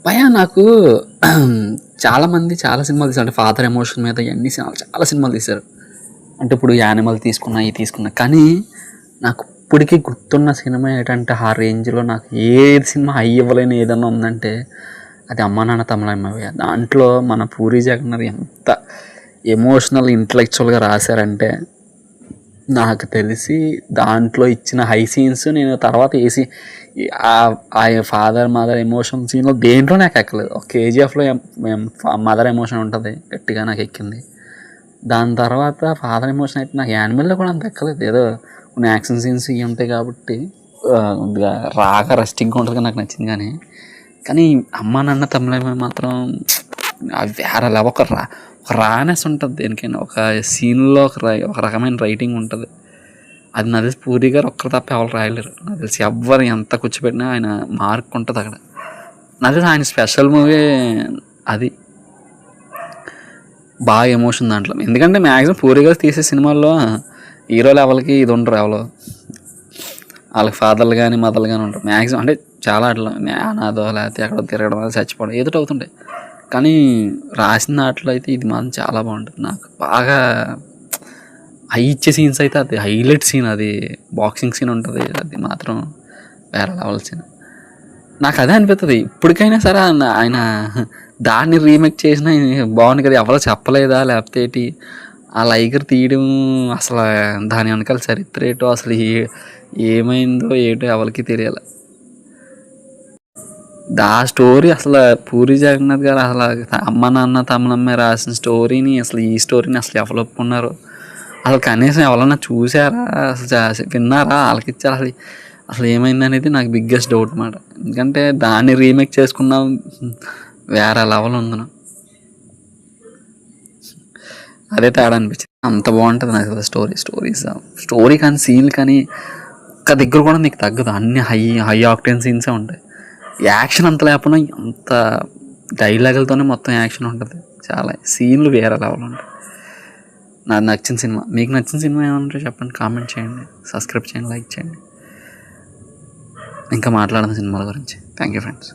భయ్యా నాకు చాలామంది చాలా సినిమాలు తీశారు. అంటే ఫాదర్ ఎమోషన్ మీద ఇవన్నీ సినిమాలు చాలా సినిమాలు తీశారు. అంటే ఇప్పుడు యానిమల్ తీసుకున్నా, ఇవి తీసుకున్నా. కానీ నాకు ఇప్పటికీ గుర్తున్న సినిమా ఏంటంటే ఆ రేంజ్‌లో నాకు ఏది సినిమా హై ఇవ్వలేని ఏదన్నా ఉందంటే అది 'అమ్మా నాన్న తమిళమ్మాయి'. దాంట్లో మన పూరి జగన్నాథ్ ఎంత ఎమోషనల్, ఇంటలెక్చువల్‌గా రాశారంటే నాకు తెలిసి దాంట్లో ఇచ్చిన హై సీన్స్ నేను తర్వాత ఆ ఫాదర్ మదర్ ఎమోషన్ సీన్లో దేంట్లో నాకు ఎక్కలేదు. ఒక కేజీఎఫ్లో మదర్ ఎమోషన్ ఉంటుంది గట్టిగా నాకు ఎక్కింది. దాని తర్వాత ఫాదర్ ఎమోషన్ అయితే నాకు యానిమల్లో కూడా అంత ఎక్కలేదు. ఏదో కొన్ని యాక్షన్ సీన్స్ ఇవి ఉంటాయి కాబట్టి కొద్దిగా రాగా రెస్టింగ్గా ఉంటుంది, నాకు నచ్చింది. కానీ అమ్మా నాన్న తమిళమ్మాయి మాత్రం అది వేరే లెవెల్. ఒక రానెస్ ఉంటుంది దేనికైనా. ఒక సీన్లో ఒక రకమైన రైటింగ్ ఉంటుంది. అది నాకు తెలిసి పూరి గారు ఒక్కరు తప్ప ఎవరు రాయలేరు. నాకు తెలిసి ఎవ్వరు ఎంత కూర్చోబెట్టినా ఆయన మార్క్ ఉంటుంది అక్కడ. నాకు తెలిసి ఆయన స్పెషల్ మూవీ అది. బాగా ఎమోషన్ దాంట్లో. ఎందుకంటే మ్యాక్సిమం పూరి గారు తీసే సినిమాల్లో హీరో లెవెల్కి ఇది ఉండరు ఎవరో. వాళ్ళకి ఫాదర్లు కానీ మదర్లు కానీ ఉంటారు మ్యాక్సిమం. అంటే చాలా అట్లా అనాథో లేకపోతే ఎక్కడో తిరగడం వల్ల చచ్చిపోవడం ఏదో అవుతుంటాయి. కానీ రాసిన దాంట్లో అయితే ఇది మాత్రం చాలా బాగుంటుంది. నాకు బాగా హై ఇచ్చే సీన్స్ అయితే అది హైలైట్ సీన్. అది బాక్సింగ్ సీన్ ఉంటుంది, అది మాత్రం వేరే లెవెల్ సీన్. నాకు అదే అనిపిస్తుంది ఇప్పటికైనా సరే. ఆయన దాన్ని రీమేక్ చేసినా బాగుంది కదా, ఎవరో చెప్పలేదా లేకపోతే ఏంటి ఆ లైగర్ తీయడం, అసలు దాని వెనకాల చరిత్ర ఏంటో, అసలు ఏమైందో ఏటో ఎవరికి తెలియాలి. ఆ స్టోరీ అసలు పూరి జగన్నాథ్ గారు అసలు అమ్మ నాన్న తమిళమ్మాయి రాసిన స్టోరీని అసలు ఈ స్టోరీని అసలు ఎవరు ఒప్పుకున్నారు, అసలు కనీసం ఎవరన్నా చూసారా, అసలు విన్నారా, ఆలకిచ్చారా, అసలు ఏమైంది అనేది నాకు బిగ్గెస్ట్ డౌట్ అన్నమాట. ఎందుకంటే దాన్ని రీమేక్ చేసుకున్నాం వేరే లెవెల్ ఉందను. అదే తేడా అనిపించింది. అంత బాగుంటుంది నాకు అసలు స్టోరీ కానీ సీన్లు కానీ ఒక్క దగ్గర కూడా నీకు తగ్గదు. అన్ని హై ఆక్టేన్ సీన్సే ఉంటాయి. యాక్షన్ అంత లేకపోయినా అంత డైలాగులతోనే మొత్తం యాక్షన్ ఉంటుంది. చాలా సీన్లు వేరే లెవెల్ ఉంటాయి. నాకు నచ్చిన సినిమా. మీకు నచ్చిన సినిమా ఏమంటే చెప్పండి, కామెంట్ చేయండి, సబ్స్క్రైబ్ చేయండి, లైక్ చేయండి. ఇంకా మాట్లాడదాం సినిమాల గురించి. Thank you friends.